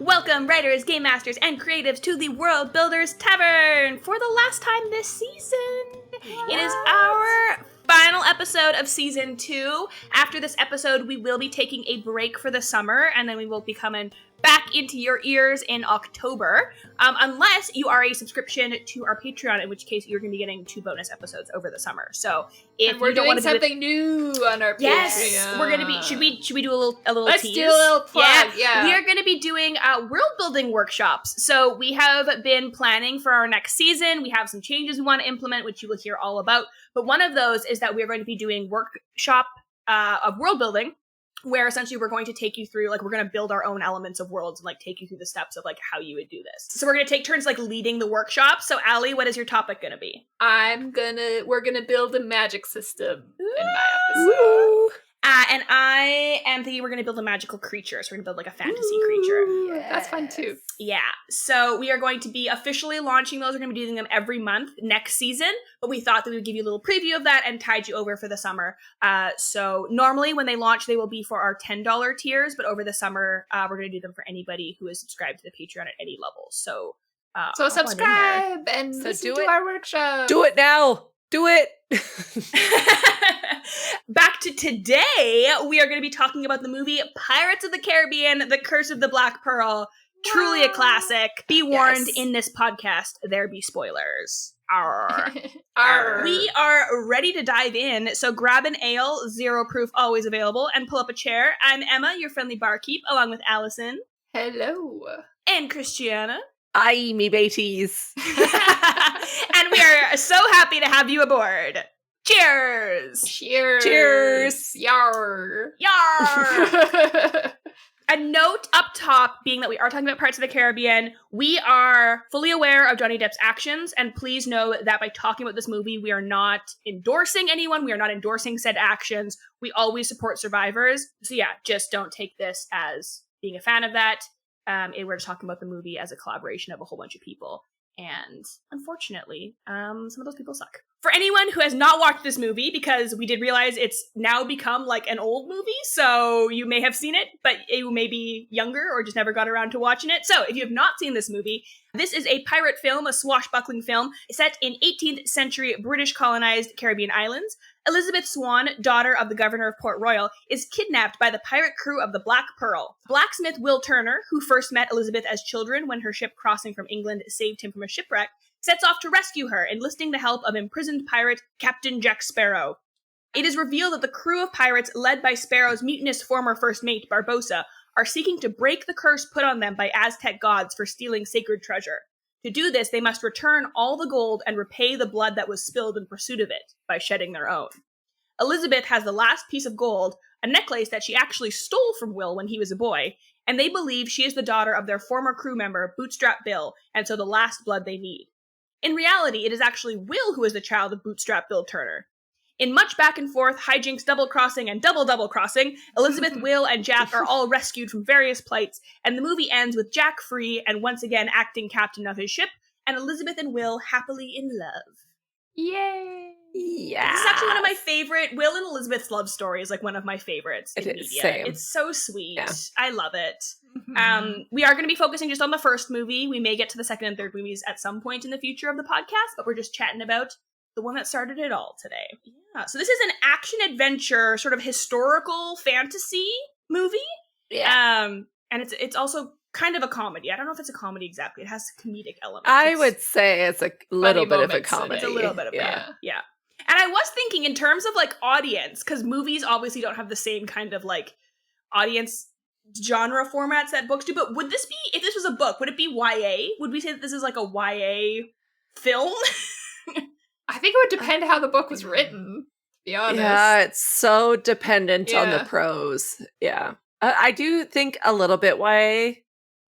Welcome, writers, game masters, and creatives to the World Builders Tavern for the last time this season. What? It is our final episode of season 2. After this episode, we will be taking a break for the summer, and then we will be coming back into your ears in October, unless you are a subscription to our Patreon, in which case you're going to be getting 2 bonus episodes over the summer. So if we're you don't doing want to something new on our Patreon. Yes, we're going to be. Should we do a little Let's tease? do a little plug. Yeah. We are going to be doing world building workshops. So we have been planning for our next season. We have some changes we want to implement, which you will hear all about. But one of those is that we're going to be doing workshop of world building, where essentially we're going to take you through, like, we're going to build our own elements of worlds and, like, take you through the steps of, like, how you would do this. So we're going to take turns, like, leading the workshop. So, Allie, what is your topic going to be? We're going to build a magic system in my episode. And I am thinking we're going to build a magical creature. So we're going to build, like, a fantasy creature. Yes. That's fun, too. Yeah. So we are going to be officially launching those. We're going to be doing them every month next season. But we thought that we would give you a little preview of that and tide you over for the summer. So normally when they launch, they will be for our $10 tiers. But over the summer, we're going to do them for anybody who is subscribed to the Patreon at any level. So subscribe and listen to our workshop. Do it now. Do it. Back to today, we are going to be talking about the movie Pirates of the Caribbean, The Curse of the Black Pearl. Truly a classic. Be warned, in this podcast, there be spoilers. Arr. Arr. We are ready to dive in, so grab an ale, 0 proof, always available, and pull up a chair. I'm Emma, your friendly barkeep, along with Allison. Hello. And Christiana. Aye, me baties. And we are so happy to have you aboard. Cheers! Cheers! Cheers! Yar! Yar! A note up top being that we are talking about Pirates of the Caribbean. We are fully aware of Johnny Depp's actions, and please know that by talking about this movie, we are not endorsing anyone. We are not endorsing said actions. We always support survivors. So yeah, just don't take this as being a fan of that. We're just talking about the movie as a collaboration of a whole bunch of people. And unfortunately, some of those people suck. For anyone who has not watched this movie, because we did realize it's now become like an old movie, so you may have seen it, but you may be younger or just never got around to watching it. So if you have not seen this movie, this is a pirate film, a swashbuckling film, set in 18th century British colonized Caribbean islands. Elizabeth Swan, daughter of the governor of Port Royal, is kidnapped by the pirate crew of the Black Pearl. Blacksmith Will Turner, who first met Elizabeth as children when her ship crossing from England saved him from a shipwreck, sets off to rescue her, enlisting the help of imprisoned pirate Captain Jack Sparrow. It is revealed that the crew of pirates, led by Sparrow's mutinous former first mate, Barbossa, are seeking to break the curse put on them by Aztec gods for stealing sacred treasure. To do this, they must return all the gold and repay the blood that was spilled in pursuit of it by shedding their own. Elizabeth has the last piece of gold, a necklace that she actually stole from Will when he was a boy, and they believe she is the daughter of their former crew member, Bootstrap Bill, and so the last blood they need. In reality, it is actually Will who is the child of Bootstrap Bill Turner. In much back and forth, hijinks, double-crossing, and double-crossing, Elizabeth, Will, and Jack are all rescued from various plights, and the movie ends with Jack free and once again acting captain of his ship, and Elizabeth and Will happily in love. Yay! Yeah. This is actually one of my favorite, Will and Elizabeth's love story is like one of my favorites in media. Same. It's so sweet. Yeah. I love it. Mm-hmm. We are going to be focusing just on the first movie. We may get to the second and third movies at some point in the future of the podcast, but we're just chatting about the one that started it all today. Yeah. So this is an action-adventure, sort of historical fantasy movie. Yeah. And it's also kind of a comedy. I don't know if it's a comedy exactly. It has comedic elements. I would say it's a little bit of a moments in it. comedy. It's a little bit of Yeah. yeah. And I was thinking in terms of like audience, because movies obviously don't have the same kind of like audience genre formats that books do, but would this be, if this was a book, would it be YA? Would we say that this is like a YA film? I think it would depend how the book was written, to be honest. Yeah, it's so dependent on the prose. Yeah. I do think a little bit YA,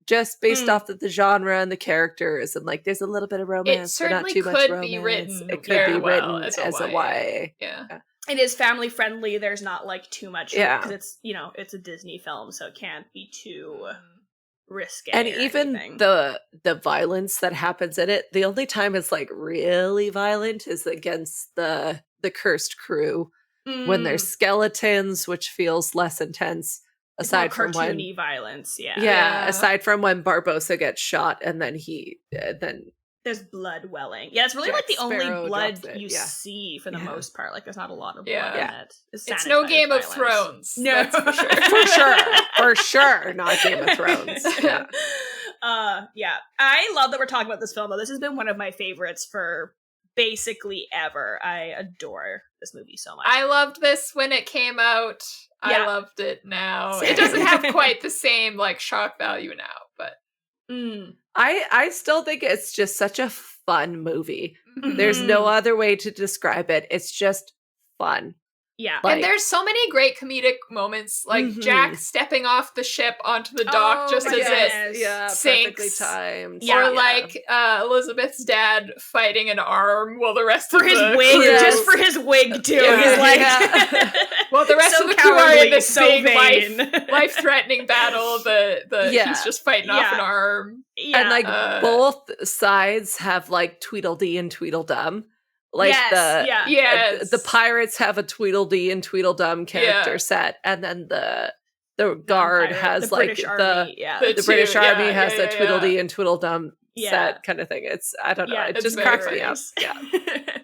just based off of the genre and the characters, and like there's a little bit of romance, but not too much romance. Be written it could be well written as a YA. Yeah. It is family friendly. There's not like too much, because it's, you know, it's a Disney film, so it can't be too risque. And even anything. the violence that happens in it, the only time it's like really violent is against the cursed crew when there's skeletons, which feels less intense. aside from when cartoony violence. aside from when Barbossa gets shot and then there's blood welling. Yeah, it's really Jack like the only Sparrow blood drops it, you see for the most part. Like, there's not a lot of blood Yeah. in it. It's no sanitized Game of violence. Thrones. No, That's for sure. for sure, not Game of Thrones. Yeah. I love that we're talking about this film, though. This has been one of my favorites for basically ever. I adore this movie so much. I loved this when it came out. Yeah. I loved it now. It doesn't have quite the same like shock value now, but I still think it's just such a fun movie. Mhm. There's no other way to describe it. It's just fun. Yeah. and there's so many great comedic moments, like Jack stepping off the ship onto the dock just as it sinks. Perfectly timed. Or like Elizabeth's dad fighting an arm while the rest of for his the wig, crew- just for his wig too. Yeah. He's like, Well, the rest so of the crew are in cowardly, this so big vain. life-threatening battle. He's just fighting off an arm. Yeah. And like both sides have like Tweedledee and Tweedledum. Like the pirates have a Tweedledee and Tweedledum character set, and then the guard has the like British Army, the British Army has the Tweedledee and Tweedledum Yeah. set kind of thing. It's I don't know. Yeah, It it's just very cracks me up. nice. Yeah.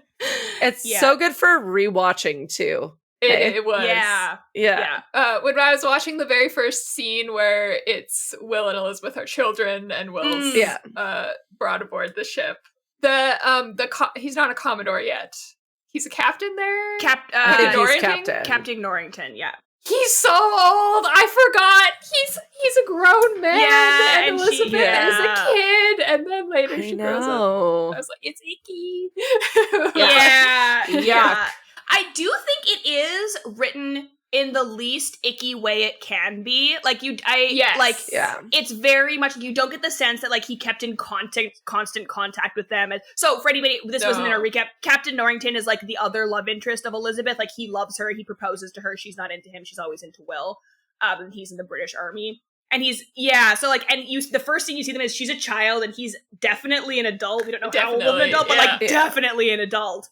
It's so good for rewatching too. It was. Yeah. When I was watching the very first scene where it's Will and Elizabeth are children and Will's brought aboard the ship. He's not a Commodore yet. He's a captain there? Captain Norrington? Captain Norrington, yeah. He's so old. I forgot. He's a grown man. Yeah, and Elizabeth is a kid. And then later she grows up. I was like, it's icky. Yeah. I do think it is written in the least icky way it can be. Like it's very much, you don't get the sense that like he kept in constant contact with them. So for anybody, this wasn't in our recap, Captain Norrington is like the other love interest of Elizabeth. Like he loves her, he proposes to her, she's not into him, she's always into Will. He's in the British Army. And he's, the first thing you see them is she's a child and he's definitely an adult. We don't know how old of an adult, but definitely an adult.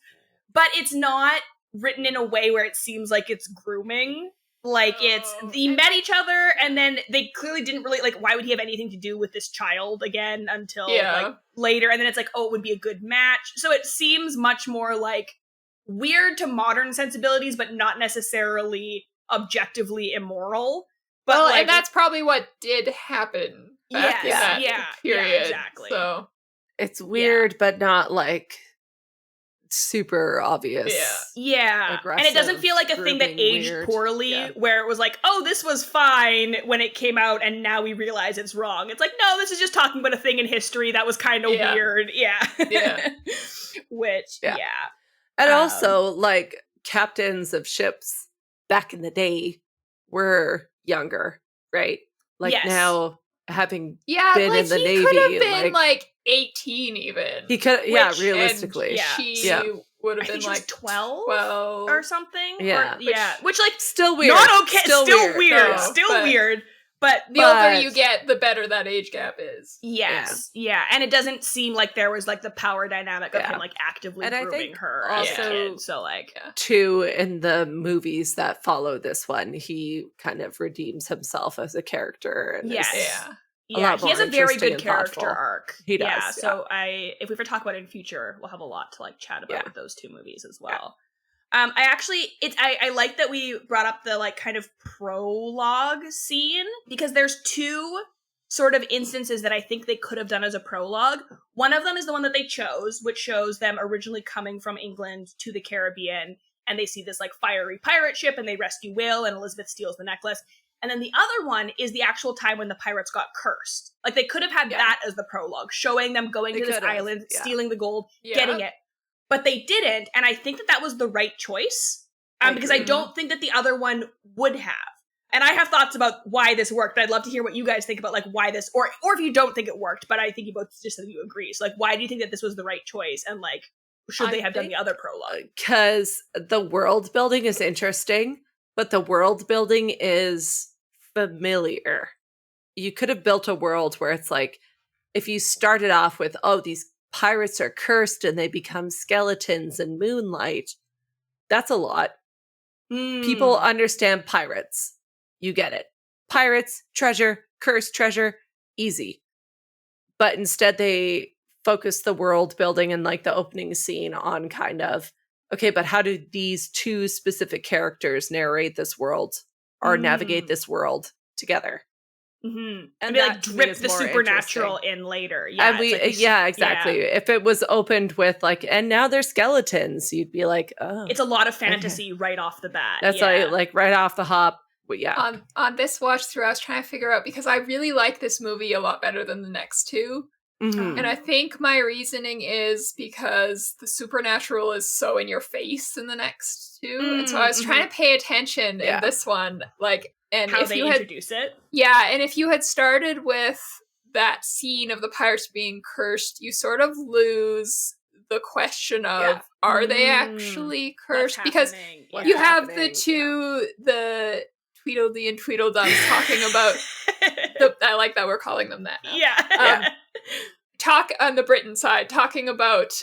But it's not written in a way where it seems like it's grooming. Like they met each other and then they clearly didn't really like, why would he have anything to do with this child again until like later, and then it's like, oh, it would be a good match. So it seems much more like weird to modern sensibilities, but not necessarily objectively immoral. But and that's probably what did happen back in that period. Yeah, exactly. So it's weird, but not like super obvious. Yeah. And it doesn't feel like a thing that aged poorly, where it was like, oh, this was fine when it came out and now we realize it's wrong. It's like, no, this is just talking about a thing in history that was kind of weird. Which, And also, like, captains of ships back in the day were younger, right? Like now, having been in the Navy, he could have been like 18 even. He could, realistically. She would have been like 12 or something. Which like still weird. Not okay. Still weird. No, weird. But the older you get, the better that age gap is. Yes. Yeah. And it doesn't seem like there was like the power dynamic of him like actively grooming her as a kid. So like too, in the movies that follow this one, he kind of redeems himself as a character. And he has a very good character arc. He does. Yeah. So if we ever talk about it in future, we'll have a lot to like chat about with those two movies as well. I like that we brought up the like kind of prologue scene, because there's two sort of instances that I think they could have done as a prologue. One of them is the one that they chose, which shows them originally coming from England to the Caribbean, and they see this like fiery pirate ship and they rescue Will and Elizabeth steals the necklace. And then the other one is the actual time when the pirates got cursed. Like they could have had that as the prologue, showing them going to this island, stealing the gold, getting it. But they didn't, and I think that was the right choice, because I don't think that the other one would have. And I have thoughts about why this worked, but I'd love to hear what you guys think about like why this, or if you don't think it worked, but I think you both just said you agree. So like, why do you think that this was the right choice, and like, should they have done the other prologue? Because the world building is interesting, but the world building is familiar. You could have built a world where it's like, if you started off with, these pirates are cursed and they become skeletons in moonlight, that's a lot. People understand pirates. You get it. pirates, treasure, cursed treasure, easy. But instead they focus the world building in like the opening scene on kind of, okay, but how do these two specific characters narrate this world or navigate this world together? Mm-hmm. And they like drip the supernatural in later. Yeah, and we, like exactly. Yeah. If it was opened with like, and now they're skeletons, you'd be like, oh, it's a lot of fantasy right off the bat. That's like right off the hop. But yeah, on this watch through, I was trying to figure out, because I really like this movie a lot better than the next two. Mm-hmm. And I think my reasoning is because the supernatural is so in your face in the next two. And so I was trying to pay attention in this one, like, and how if they you introduce it. Yeah, and if you had started with that scene of the pirates being cursed, you sort of lose the question of, are they actually cursed? Because you have the two, the Tweedledee and Tweedledums talking about, I like that we're calling them that now. Yeah. Talk on the Britain side, talking about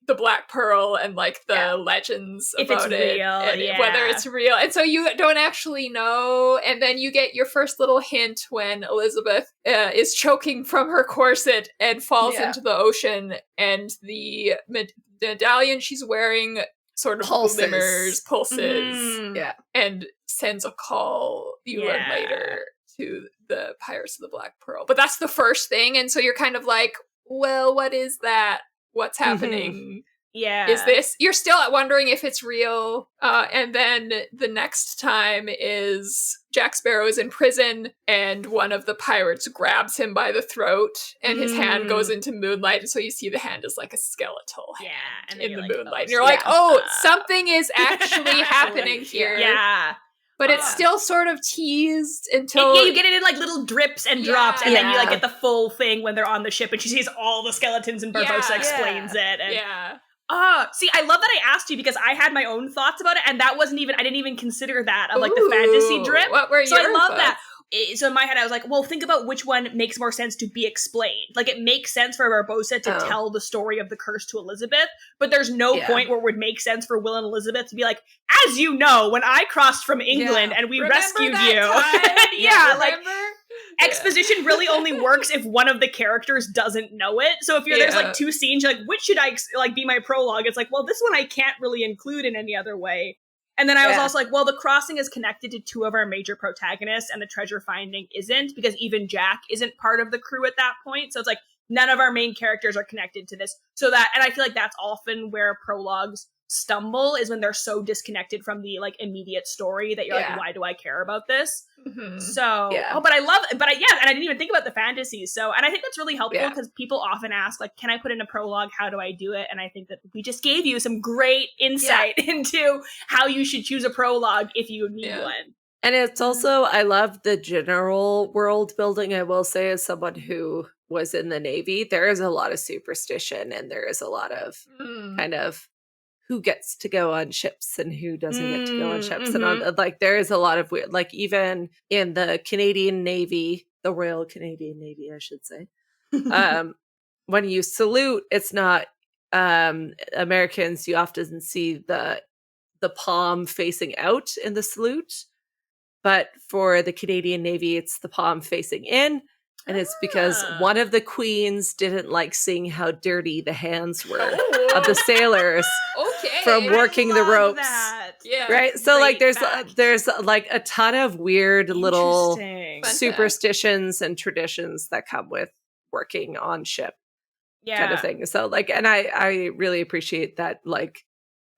the Black Pearl and like the legends if about it's it, real, and whether it's real, and so you don't actually know, and then you get your first little hint when Elizabeth is choking from her corset and falls into the ocean, and the medallion she's wearing sort of pulses, and sends a call later to the Pirates of the Black Pearl. But that's the first thing, and so you're kind of like, well, what is that? What's happening? Is this, you're still wondering if it's real, and then the next time is Jack Sparrow is in prison and one of the pirates grabs him by the throat and his hand goes into moonlight, and so you see the hand is like a skeletal hand in the moonlight, and you're like, oh, something is actually happening here. But it's still sort of teased until... you get it in like little drips and drops, and then you like get the full thing when they're on the ship and she sees all the skeletons and Barbossa explains it. And, see, I love that I asked you because I had my own thoughts about it, and that wasn't even, I didn't even consider that of like the fantasy drip. What were so I love thoughts? that. So in my head, I was like, well, think about which one makes more sense to be explained. Like, it makes sense for Barbossa to tell the story of the curse to Elizabeth, but there's no point where it would make sense for Will and Elizabeth to be like, as you know, when I crossed from England and we rescued you. Exposition really only works if one of the characters doesn't know it. So if there's like two scenes, you're like, which should I like be my prologue? It's like, well, this one I can't really include in any other way. And then I was also like, well, the crossing is connected to two of our major protagonists and the treasure finding isn't, because even Jack isn't part of the crew at that point. So it's like none of our main characters are connected to this. So that, and I feel like that's often where prologues stumble, is when they're so disconnected from the like immediate story that you're like, why do I care about this? So, but I love, and I didn't even think about the fantasies. So, and I think that's really helpful because people often ask like, can I put in a prologue? How do I do it? And I think that we just gave you some great insight into how you should choose a prologue if you need one. And it's also, I love the general world building. I will say, as someone who was in the Navy, there is a lot of superstition and there is a lot of kind of who gets to go on ships and who doesn't get to go on ships. And on, like, there is a lot of weird, like even in the Canadian Navy, the Royal Canadian Navy, I should say, when you salute, it's not Americans. You often see the palm facing out in the salute. But for the Canadian Navy, it's the palm facing in. And it's because one of the queens didn't like seeing how dirty the hands were of the sailors from working the ropes. Right? So like there's like a ton of weird little superstitions and traditions that come with working on ship kind of thing. So like, and I really appreciate that, like,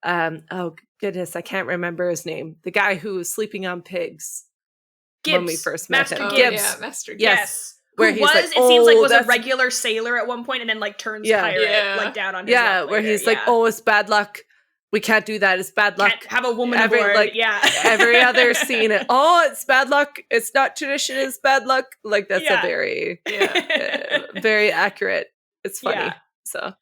oh goodness, I can't remember his name. The guy who was sleeping on pigs when we first met him. Gibbs. Master Gibbs. Yes. Where who he's was, like, it seems like, was a regular sailor at one point and then like turns pirate like down on his luck where later. he's like, oh, it's bad luck. We can't do that. It's bad luck. Can't have a woman aboard. Like, every other scene. Oh, it's bad luck. It's not tradition. It's bad luck. Like that's a very, very accurate. It's funny. So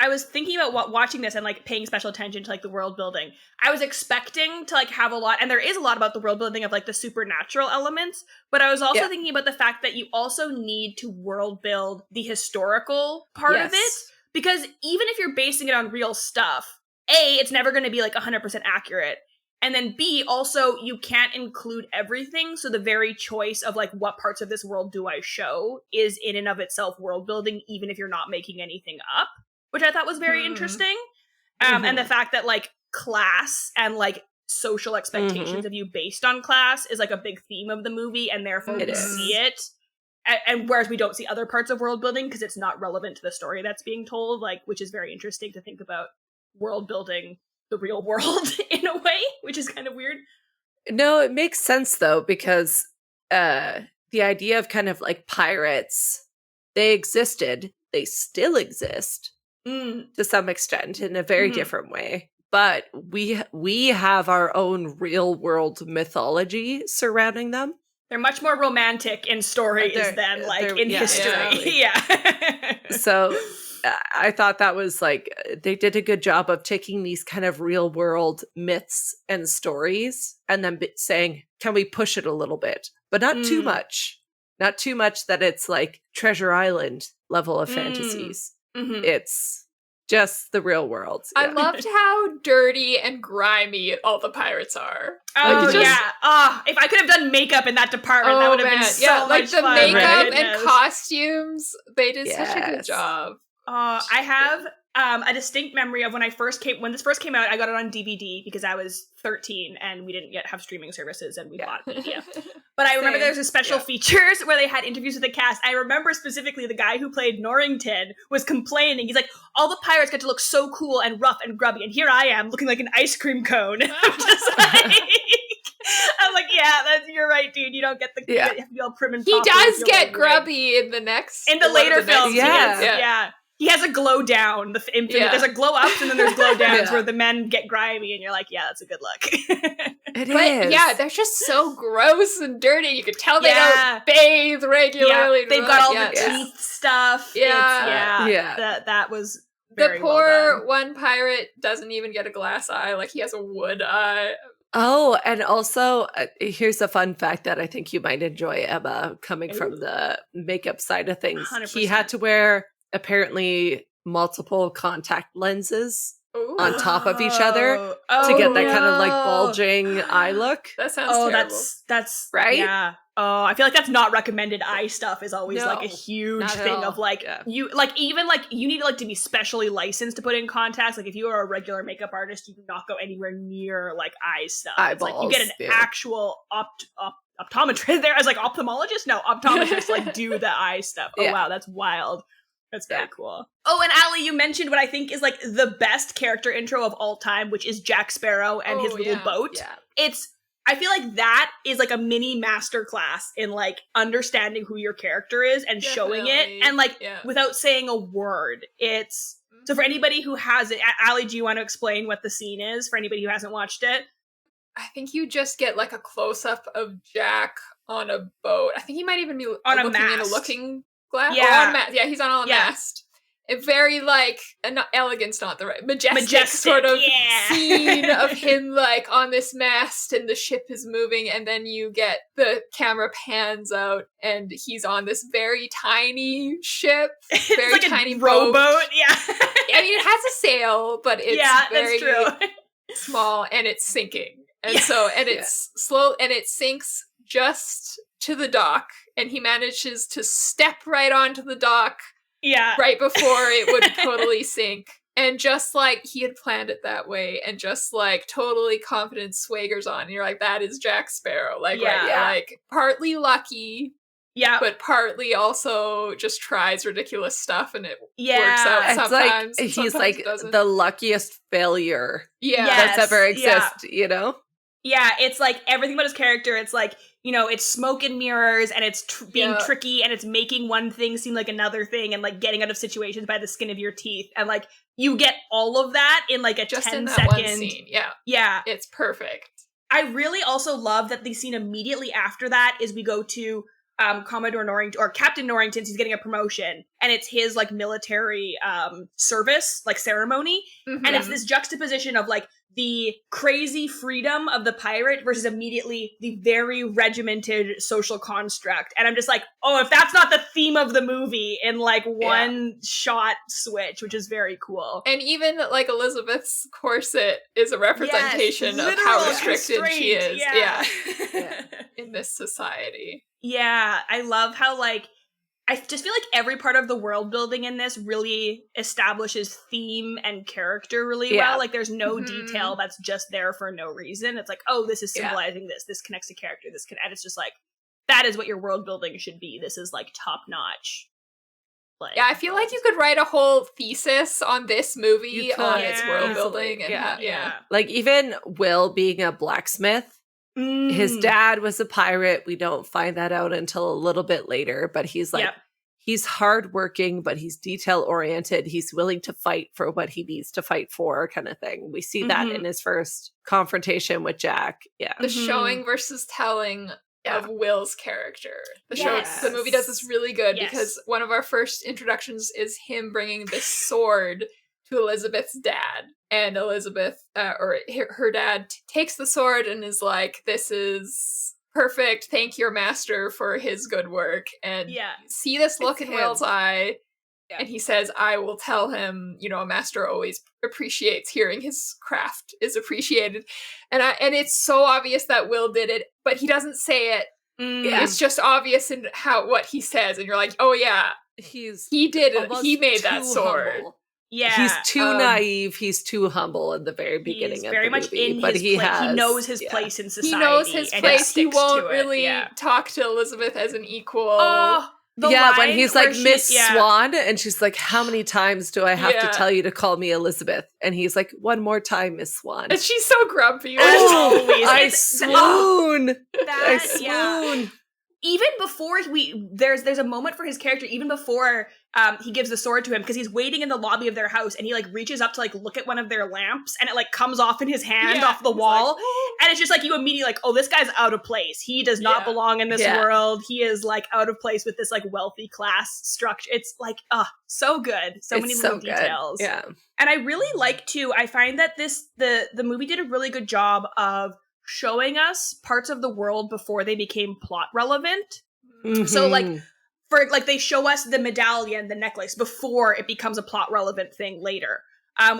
I was thinking about watching this and like paying special attention to like the world building. I was expecting to like have a lot, and there is a lot about the world building of like the supernatural elements, but I was also thinking about the fact that you also need to world build the historical part of it, because even if you're basing it on real stuff, A, it's never going to be like 100% accurate. And then B, also, you can't include everything, so the very choice of, like, what parts of this world do I show is in and of itself world building, even if you're not making anything up, which I thought was very interesting. And the fact that, like, class and, like, social expectations of you based on class is, like, a big theme of the movie, and therefore we see it. And whereas we don't see other parts of world building because it's not relevant to the story that's being told, like, which is very interesting to think about world building the real world in a way, which is kind of weird. No, it makes sense though, because the idea of kind of like pirates, they existed, they still exist to some extent in a very different way. But we have our own real world mythology surrounding them. They're much more romantic in stories than, like, in history. So I thought that was, like, they did a good job of taking these kind of real world myths and stories and then saying, can we push it a little bit? But not too much. Not too much that it's, like, Treasure Island level of fantasies. It's just the real world. Yeah. I loved how dirty and grimy all the pirates are. Oh, like, if I could have done makeup in that department, that would have been so much fun. Like the makeup and costumes, they did such a good job. I have a distinct memory of when this first came out. I got it on DVD because I was 13 and we didn't yet have streaming services and we bought media. But I remember there was a special features where they had interviews with the cast. I remember specifically the guy who played Norrington was complaining. He's like, all the pirates get to look so cool and rough and grubby, and here I am looking like an ice cream cone. I'm like, you're right, dude. You don't get the you have to be all prim and proper. He does get grubby in the later films. He has a glow down. There's a glow ups and then there's glow downs where the men get grimy, and you're like, that's a good look. It is. Yeah, they're just so gross and dirty. You could tell they don't bathe regularly. They've got all the teeth stuff. That was very the poor one pirate doesn't even get a glass eye. Like, he has a wood eye. Oh, and also, here's a fun fact that I think you might enjoy, Emma, coming from the makeup side of things. 100%. He had to wear, apparently, multiple contact lenses on top of each other to get that kind of, like, bulging eye look. That sounds terrible. That's right? Yeah. Oh, I feel like that's not recommended. Eye stuff is always like a huge thing of, like, you, like, even, like, you need, like, to be specially licensed to put in contacts. Like, if you are a regular makeup artist, you do not go anywhere near, like, eye stuff. Eyeballs, it's like you get an actual optometrist there. I was like, ophthalmologist? No, optometrist, like, do the eye stuff. Oh, wow, that's wild. That's very cool. Oh, and Allie, you mentioned what I think is, like, the best character intro of all time, which is Jack Sparrow and his little boat. Yeah. I feel like that is, like, a mini masterclass in, like, understanding who your character is and showing it, and, like, without saying a word. So for anybody who hasn't, Allie, do you want to explain what the scene is for anybody who hasn't watched it? I think you just get, like, a close-up of Jack on a boat. I think he might even be on looking in a looking glass. Yeah. He's on a mast. A very, like, not elegant's not the right, majestic sort of scene of him, like, on this mast and the ship is moving, and then you get the camera pans out and he's on this very tiny ship, very like tiny a rowboat. I mean, it has a sail, but it's very that's true. small, and it's sinking. And it's slow, and it sinks just to the dock, and he manages to step right onto the dock right before it would totally sink. And just like he had planned it that way, and just like totally confident swaggers on. And you're like, that is Jack Sparrow. Like, like partly lucky, but partly also just tries ridiculous stuff, and it works out sometimes. Like, he's like doesn't. The luckiest failure that's ever exist, you know? Yeah, it's like everything about his character. It's like, you know, it's smoke and mirrors, and it's being tricky, and it's making one thing seem like another thing, and like getting out of situations by the skin of your teeth. And like you get all of that in like a just 10 in that second one scene. Yeah. It's perfect. I really also love that the scene immediately after that is we go to Commodore Norrington, or Captain Norrington's. He's getting a promotion, and it's his like military service, like ceremony. And it's this juxtaposition of like the crazy freedom of the pirate versus immediately the very regimented social construct. And I'm just like, oh, if that's not the theme of the movie in like one shot switch, which is very cool. And even like Elizabeth's corset is a representation of how restricted she is. Yeah. In this society. Yeah, I love how like I just feel like every part of the world building in this really establishes theme and character really well. Like there's no detail that's just there for no reason. It's like, oh, this is symbolizing this. This connects to character. And it's just like, that is what your world building should be. This is like top notch. Like, I feel like you could write a whole thesis on this movie on its world building. And like even Will being a blacksmith. His dad was a pirate. We don't find that out until a little bit later, but he's like, he's hardworking, but he's detail oriented. He's willing to fight for what he needs to fight for, kind of thing. We see that in his first confrontation with Jack. Yeah. The showing versus telling of Will's character. The movie does this really good because one of our first introductions is him bringing this sword to Elizabeth's dad. And Elizabeth, or her dad, takes the sword and is like, this is perfect. Thank your master for his good work. And see this look in Will's eye. And he says, I will tell him, you know, a master always appreciates hearing his craft is appreciated. And it's so obvious that Will did it, but he doesn't say it. It's just obvious in what he says. And you're like, oh yeah, he did it. He made that sword. Humble. Yeah, he's too naive. He's too humble in the very beginning of the movie. Very much in his place. He knows his place in society. He knows his place. He won't really talk to Elizabeth as an equal. When he's like Miss Swan, and she's like, "How many times do I have to tell you to call me Elizabeth?" And he's like, "One more time, Miss Swan." And she's so grumpy. I swoon. I swoon. Even before there's a moment for his character, even before he gives the sword to him, because he's waiting in the lobby of their house and he like reaches up to like look at one of their lamps and it like comes off in his hand off the wall. Like, and it's just like you immediately like, oh, this guy's out of place. He does not belong in this world. He is like out of place with this like wealthy class structure. It's like, so good. So many little details. Yeah. And I really like too, I find that the movie did a really good job of showing us parts of the world before they became plot relevant. So like they show us the medallion, the necklace, before it becomes a plot relevant thing later.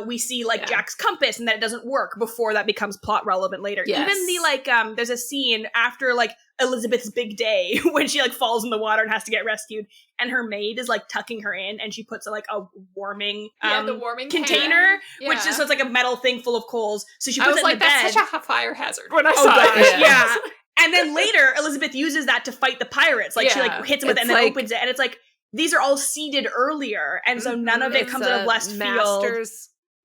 We see like Jack's compass and that it doesn't work before that becomes plot relevant later. Even the like there's a scene after like Elizabeth's big day when she like falls in the water and has to get rescued, and her maid is like tucking her in and she puts a warming the warming container, which is so it's like a metal thing full of coals. So she puts it in the bed. That's such a fire hazard when I saw it. Yeah. And then later Elizabeth uses that to fight the pirates. Like she like hits it with it and then opens it, and it's like these are all seeded earlier, and so none of it comes out of left field.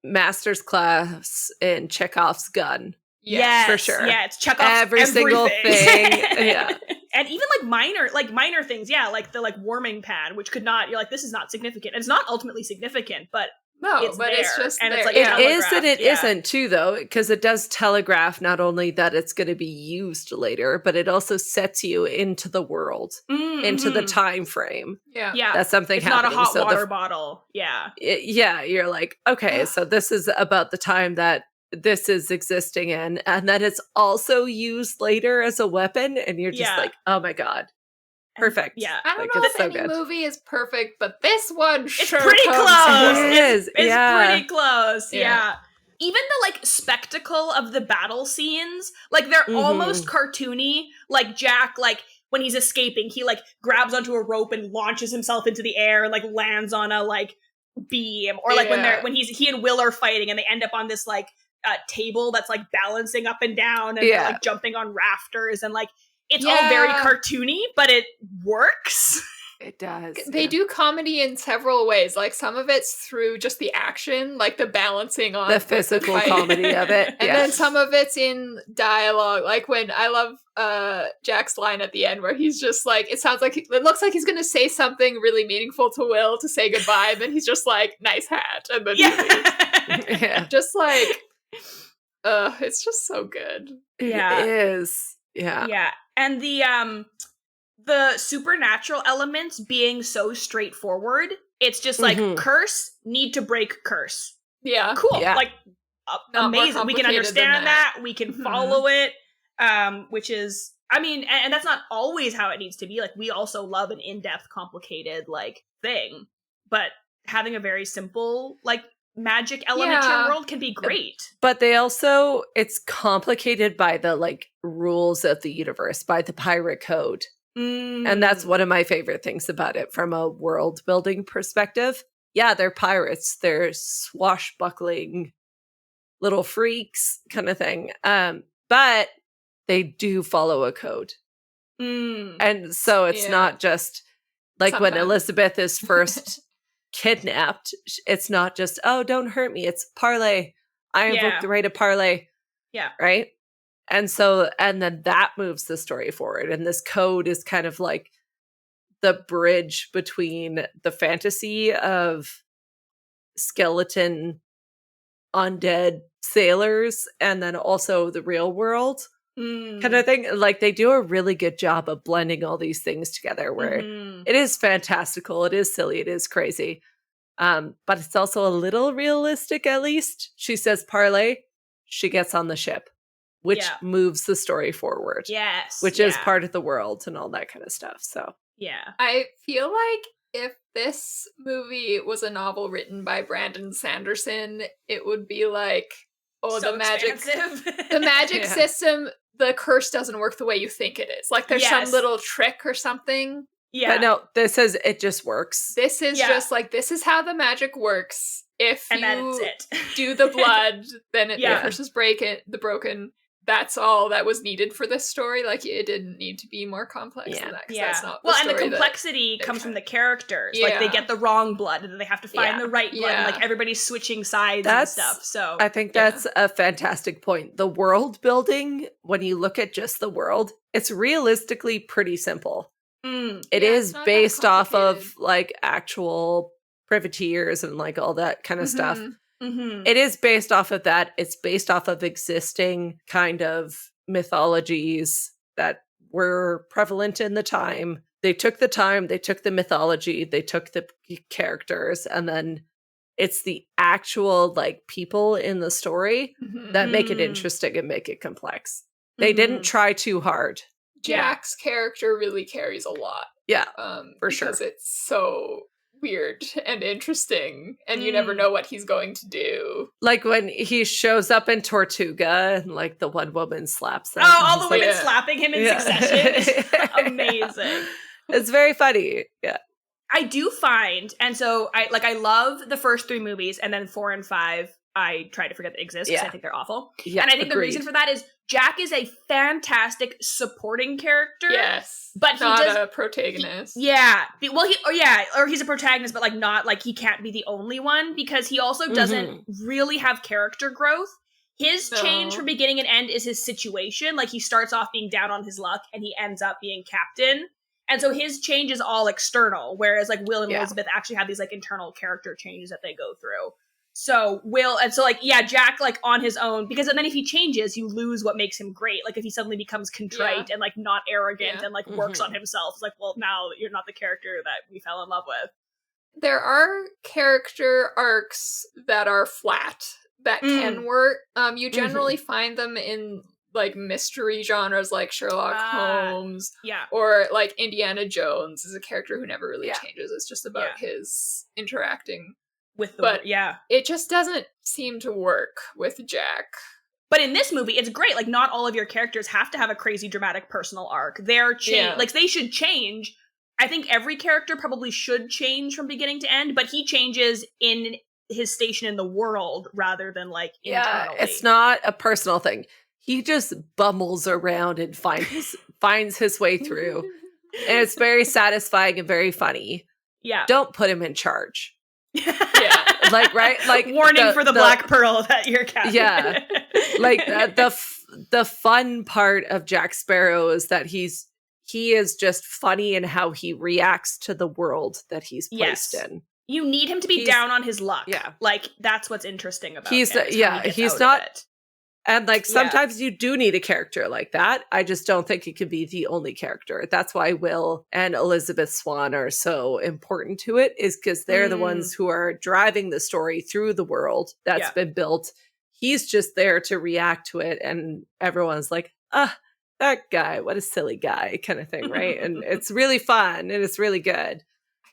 Master's class in Chekhov's gun. Yes, for sure. Yeah, it's Chekhov's every single thing. Yeah. And even like minor things, like the like warming pad, which could not, you're like, this is not significant. It's not ultimately significant, but it's just and there. It's like it is and it isn't too, though, because it does telegraph not only that it's going to be used later, but it also sets you into the world, into the time frame. Yeah, that's something it's happening. Not a hot water bottle. You're like, okay, so this is about the time that this is existing in, and that it's also used later as a weapon, and you're just like, oh my god. Perfect. Yeah. I don't know if any movie is perfect, but this one it's pretty close. It's pretty close. Yeah. Even the like spectacle of the battle scenes, like they're almost cartoony. Like Jack, like when he's escaping, he like grabs onto a rope and launches himself into the air and like lands on a like beam, or like when he and Will are fighting and they end up on this like table that's like balancing up and down and like jumping on rafters, and like it's all very cartoony, but it works. It does. They do comedy in several ways. Like some of it's through just the action, like the balancing on the physical comedy of it. And then some of it's in dialogue. Like when I love Jack's line at the end where he's just like, it looks like he's going to say something really meaningful to Will to say goodbye. And then he's just like, nice hat. And then just like, it's just so good. Yeah. It is. Yeah. Yeah. And the supernatural elements being so straightforward, it's just like curse, need to break curse. Yeah. Cool. Yeah. Like amazing. We can understand that. We can follow it, which is, I mean, and that's not always how it needs to be. Like, we also love an in-depth, complicated, like, thing. But having a very simple, like, magic element to your world can be great. But they also, it's complicated by the, like, rules of the universe, by the pirate code. And that's one of my favorite things about it from a world building perspective. Yeah, they're pirates. They're swashbuckling little freaks kind of thing. But they do follow a code. And so it's not just like when Elizabeth is first kidnapped, it's not just, oh, don't hurt me. It's parlay. I invoke the right of parlay. Yeah. Right? And so, and then that moves the story forward. And this code is kind of like the bridge between the fantasy of skeleton undead sailors and then also the real world kind of thing. Like, they do a really good job of blending all these things together where it is fantastical, it is silly, it is crazy. But it's also a little realistic, at least. She says parlay, she gets on the ship, which moves the story forward. Yes. Which is part of the world and all that kind of stuff. So yeah. I feel like if this movie was a novel written by Brandon Sanderson, it would be like, oh, so the magic the magic system, the curse doesn't work the way you think it is. Like, there's some little trick or something. Yeah. But no, this is, it just works. This is just like, this is how the magic works. If and you do the blood, then the curse is broken. That's all that was needed for this story. Like, it didn't need to be more complex than that. That's not the and the complexity comes from the characters. Like, they get the wrong blood, and then they have to find the right blood. And, like, everybody's switching sides and stuff. So I think that's a fantastic point. The world building, when you look at just the world, it's realistically pretty simple. It is based off of, like, actual privateers and, like, all that kind of stuff. It is based off of that. It's based off of existing kind of mythologies that were prevalent in the time. They took the time, they took the mythology, they took the characters, and then it's the actual, like, people in the story that make it interesting and make it complex. They didn't try too hard. Jack's character really carries a lot. Yeah, for sure. Because it's so weird and interesting, and you never know what he's going to do. Like when he shows up in Tortuga and, like, the one woman slaps them. Oh, all the women slapping him in succession is amazing. It's very funny. Yeah. I do find, and so I love the first 3 movies, and then 4 and 5 I try to forget they exist because I think they're awful. Yeah, and I think the reason for that is Jack is a fantastic supporting character. Yes, but not a protagonist. He's a protagonist, but, like, not, like, he can't be the only one because he also doesn't really have character growth. His change from beginning and end is his situation. Like, he starts off being down on his luck, and he ends up being captain. And so his change is all external, whereas, like, Will and Elizabeth actually have these, like, internal character changes that they go through. So Jack, like, on his own, because then if he changes, you lose what makes him great. Like, if he suddenly becomes contrite and, like, not arrogant and, like, works on himself, it's like, well, now you're not the character that we fell in love with. There are character arcs that are flat that can work. You generally find them in, like, mystery genres like Sherlock Holmes. Or, like, Indiana Jones is a character who never really changes. It's just about his interacting with the it just doesn't seem to work with Jack. But in this movie, it's great. Like, not all of your characters have to have a crazy dramatic personal arc. They're like, they should change. I think every character probably should change from beginning to end, but he changes in his station in the world rather than, like, internally. It's not a personal thing. He just bumbles around and finds his way through. And it's very satisfying and very funny. Yeah. Don't put him in charge. Like, right, like, warning for the Black Pearl that you're captain. Yeah, like the fun part of Jack Sparrow is that he is just funny in how he reacts to the world that he's placed in. You need him to be down on his luck. Yeah, like, that's what's interesting about him. He's not. And, like, sometimes you do need a character like that. I just don't think it could be the only character. That's why Will and Elizabeth Swann are so important to it, is because they're the ones who are driving the story through the world that's been built. he's just there to react to it, and everyone's like, that guy, what a silly guy, kind of thing, right? And it's really fun, and it's really good.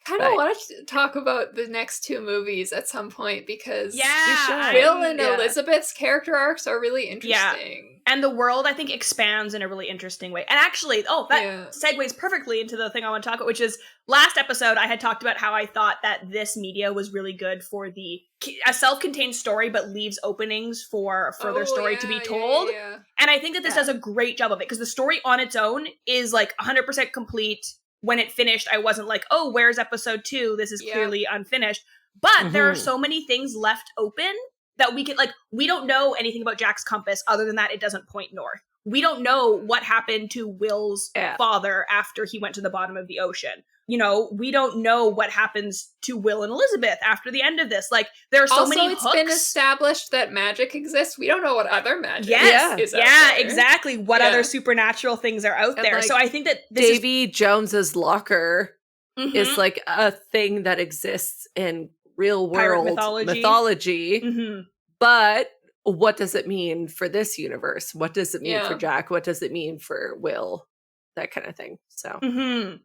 I kind of want to talk about the next two movies at some point, because yeah, Will and Elizabeth's character arcs are really interesting. Yeah. And the world, I think, expands in a really interesting way. And actually, that segues perfectly into the thing I want to talk about, which is last episode I had talked about how I thought that this media was really good for a self-contained story, but leaves openings for further story to be told. And I think that this does a great job of it, because the story on its own is like 100% complete. When it finished, I wasn't like, oh, where's episode 2? This is clearly unfinished. But there are so many things left open that we can, like, we don't know anything about Jack's compass other than that it doesn't point north. We don't know what happened to Will's father after he went to the bottom of the ocean. You know, we don't know what happens to Will and Elizabeth after the end of this. Like, there are so many hooks. Also, it's been established that magic exists. We don't know what other magic is out there. Exactly. What other supernatural things are out there. Like, so I think that Davy Jones's locker is like a thing that exists in real world mythology. But what does it mean for this universe? What does it mean for Jack? What does it mean for Will? That kind of thing. So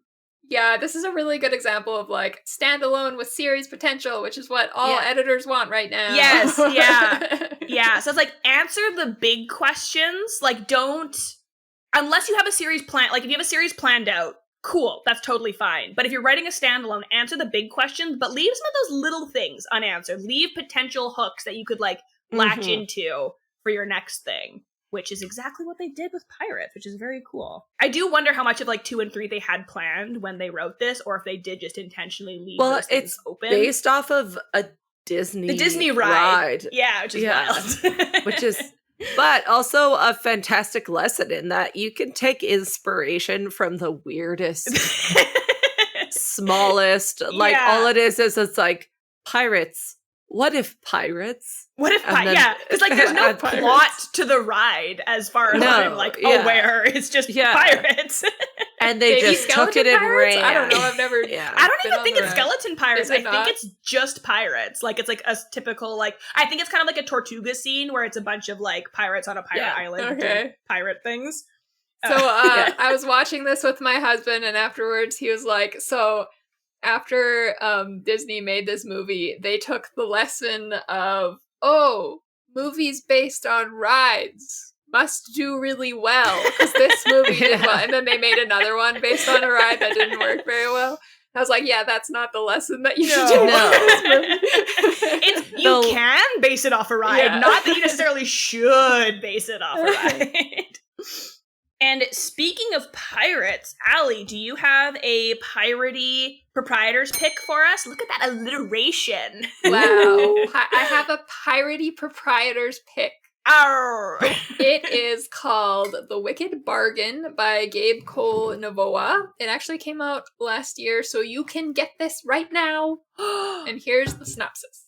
yeah, this is a really good example of like standalone with series potential, which is what all editors want right now. Yes, yeah. So it's like, answer the big questions. Like, don't, unless you have a series plan. Like, if you have a series planned out, cool, that's totally fine. But if you're writing a standalone, answer the big questions, but leave some of those little things unanswered. Leave potential hooks that you could like latch into for your next thing. Which is exactly what they did with Pirates, which is very cool. I do wonder how much of like 2 and 3 they had planned when they wrote this, or if they did just intentionally leave those things open. Well, it's based off of the Disney ride. Yeah, which is wild. Which is, but also a fantastic lesson in that you can take inspiration from the weirdest, smallest, like all it is it's like pirates. What if pirates? What if because like there's no plot to the ride as far as I'm like aware. It's just pirates. And they just took it and ran. I don't know. I've never. I don't even think it's skeleton pirates. I think it's just pirates. Like, it's like a typical, like, I think it's kind of like a Tortuga scene where it's a bunch of like pirates on a pirate island doing pirate things. So I was watching this with my husband, and afterwards he was like, so after Disney made this movie, they took the lesson of, movies based on rides must do really well, because this movie did well. And then they made another one based on a ride that didn't work very well. I was like, yeah, that's not the lesson that you should take. You can base it off a ride, not that you necessarily should base it off a ride. And speaking of pirates, Allie, do you have a piratey proprietor's pick for us? Look at that alliteration. Wow. I have a piratey proprietor's pick. Arr. It is called The Wicked Bargain by Gabe Cole Novoa. It actually came out last year, so you can get this right now. And here's the synopsis.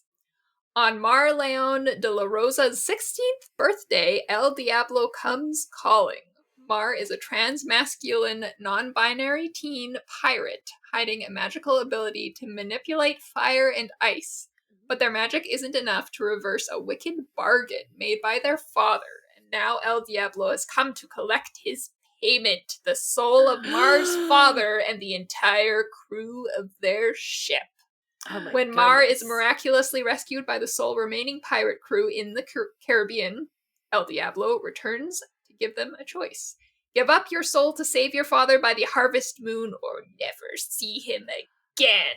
On Mar Leon de la Rosa's 16th birthday, El Diablo comes calling. Mar is a transmasculine, non-binary teen pirate hiding a magical ability to manipulate fire and ice. But their magic isn't enough to reverse a wicked bargain made by their father, and now El Diablo has come to collect his payment, the soul of Mar's father and the entire crew of their ship. When Mar is miraculously rescued by the sole remaining pirate crew in the Caribbean, El Diablo returns to give them a choice. Give up your soul to save your father by the harvest moon, or never see him again.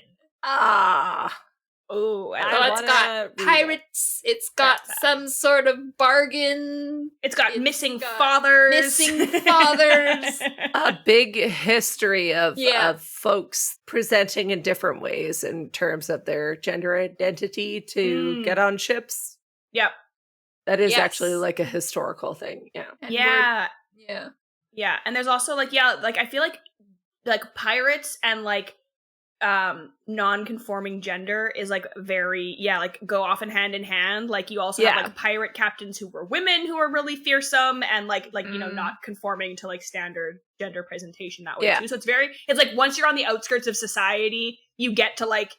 Oh, it's got pirates. It's got some sort of bargain. It's got missing fathers. A big history of folks presenting in different ways in terms of their gender identity to get on ships. Yep. That is actually like a historical thing. Yeah. Yeah. And there's also like I feel like pirates and like non-conforming gender is like very go often hand in hand. Like, you also have like pirate captains who were women who are really fearsome and like you know, not conforming to like standard gender presentation that way too. So it's like once you're on the outskirts of society, you get to like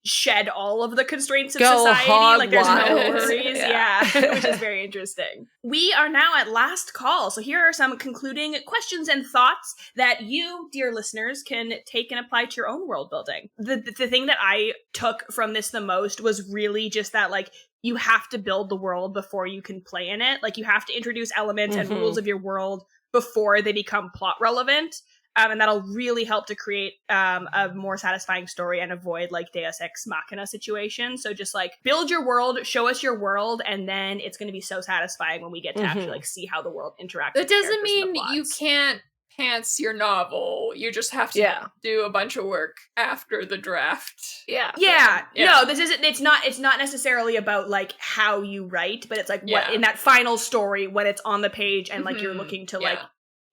shed all of the constraints of Go society. hog Like there's no wild. worries. Yeah. Which is very interesting. We are now at last call. So here are some concluding questions and thoughts that you, dear listeners, can take and apply to your own world building. The thing that I took from this the most was really just that, like, you have to build the world before you can play in it. Like, you have to introduce elements and rules of your world before they become plot relevant. And that'll really help to create a more satisfying story and avoid like Deus Ex Machina situations. So just like build your world, show us your world, and then it's going to be so satisfying when we get to actually like see how the world interacts. That doesn't mean you can't pants your novel. You just have to do a bunch of work after the draft. Yeah. No, this isn't. It's not necessarily about like how you write, but it's like what in that final story when it's on the page and like you're looking to like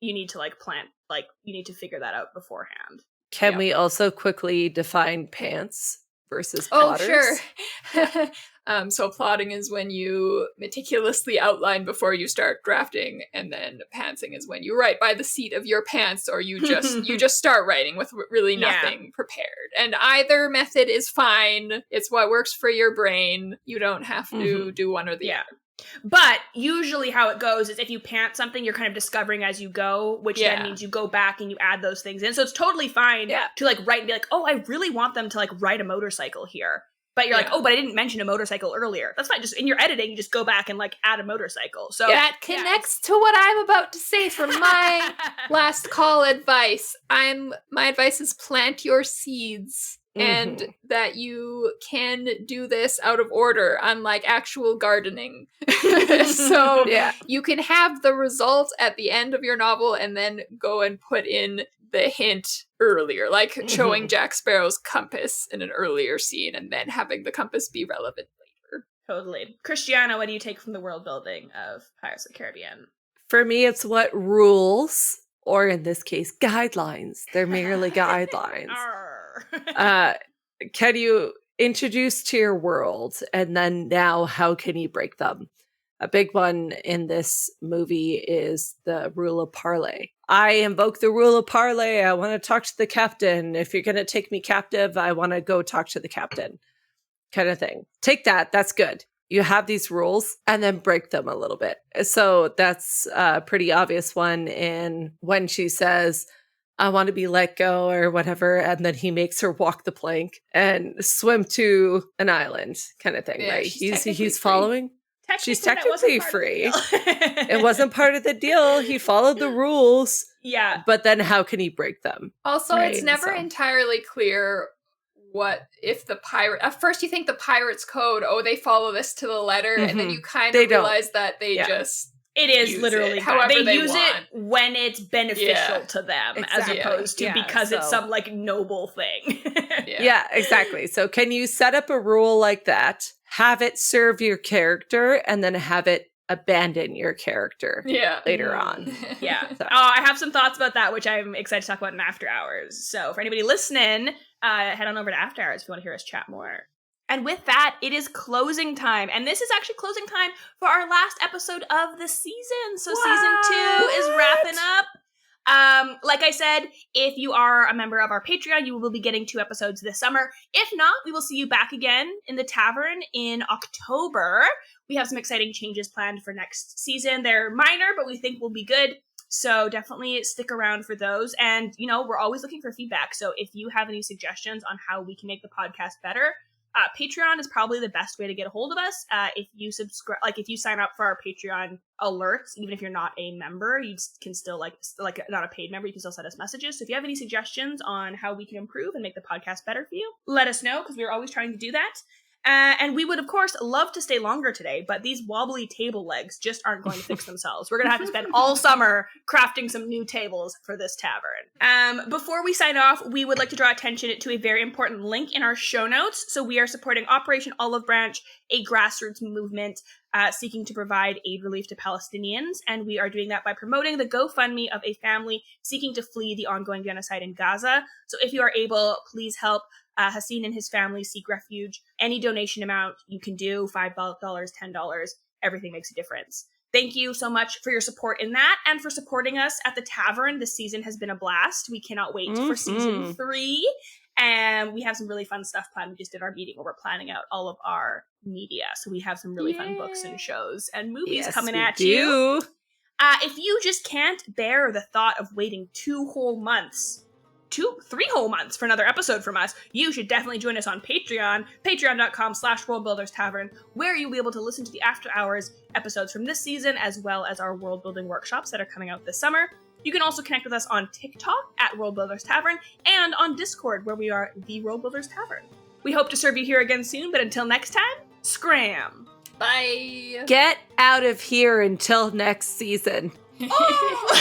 you need to like plant. Like, you need to figure that out beforehand. Can we also quickly define pants versus plotters? Oh, sure. So plotting is when you meticulously outline before you start drafting, and then pantsing is when you write by the seat of your pants, or you just start writing with really nothing prepared. And either method is fine. It's what works for your brain. You don't have to do one or the other. But usually how it goes is if you pant something, you're kind of discovering as you go, which then means you go back and you add those things in. So it's totally fine to like write and be like, oh, I really want them to like ride a motorcycle here. But you're like, oh, but I didn't mention a motorcycle earlier. That's fine. Just in your editing, you just go back and like add a motorcycle. So that connects to what I'm about to say from my last call advice. My advice is plant your seeds. And that you can do this out of order, unlike actual gardening. So you can have the result at the end of your novel and then go and put in the hint earlier, like showing Jack Sparrow's compass in an earlier scene and then having the compass be relevant later. Totally. Christiana, what do you take from the world building of Pirates of the Caribbean? For me, it's what rules, or in this case, guidelines. They're merely guidelines. Can you introduce to your world, and then now how can you break them? A big one in this movie is the rule of parley. I invoke the rule of parley. I want to talk to the captain. If you're going to take me captive, I want to go talk to the captain, kind of thing. Take that. That's good. You have these rules and then break them a little bit. So that's a pretty obvious one in when she says, I want to be let go or whatever. And then he makes her walk the plank and swim to an island kind of thing, right? He's following. She's technically free. It wasn't part of the deal. He followed the rules. Yeah. But then how can he break them? Also, it's never entirely clear what if the pirate... At first you think the pirate's code, they follow this to the letter. And then you kind of realize that they just... It is literally however they use it when it's beneficial to them, as opposed to because it's some like noble thing. Yeah, exactly. So can you set up a rule like that, have it serve your character, and then have it abandon your character later on? So. I have some thoughts about that, which I'm excited to talk about in After Hours. So for anybody listening, head on over to After Hours if you want to hear us chat more. And with that, it is closing time. And this is actually closing time for our last episode of the season. So season 2 is wrapping up. Like I said, if you are a member of our Patreon, you will be getting 2 episodes this summer. If not, we will see you back again in the tavern in October. We have some exciting changes planned for next season. They're minor, but we think will be good. So definitely stick around for those. And, we're always looking for feedback. So if you have any suggestions on how we can make the podcast better, Patreon is probably the best way to get a hold of us. If you subscribe, if you sign up for our Patreon alerts, even if you're not a member, you can still not a paid member, you can still send us messages. So if you have any suggestions on how we can improve and make the podcast better for you, let us know, because we're always trying to do that. And we would, of course, love to stay longer today, but these wobbly table legs just aren't going to fix themselves. We're going to have to spend all summer crafting some new tables for this tavern. Before we sign off, we would like to draw attention to a very important link in our show notes. So we are supporting Operation Olive Branch, a grassroots movement seeking to provide aid relief to Palestinians. And we are doing that by promoting the GoFundMe of a family seeking to flee the ongoing genocide in Gaza. So if you are able, please help Hassan and his family seek refuge. Any donation amount you can do, $5, $10, everything makes a difference. Thank you so much for your support in that and for supporting us at the tavern. This season has been a blast. We cannot wait for season 3. And we have some really fun stuff planned. We just did our meeting where we're planning out all of our media. So we have some really fun books and shows and movies coming at you. If you just can't bear the thought of waiting 3 whole months for another episode from us, you should definitely join us on Patreon, patreon.com/worldbuilderstavern, where you'll be able to listen to the After Hours episodes from this season, as well as our world building workshops that are coming out this summer. You can also connect with us on TikTok at World Builders Tavern and on Discord, where we are the World Builders Tavern. We hope to serve you here again soon, but until next time, scram! Bye! Get out of here until next season. Oh!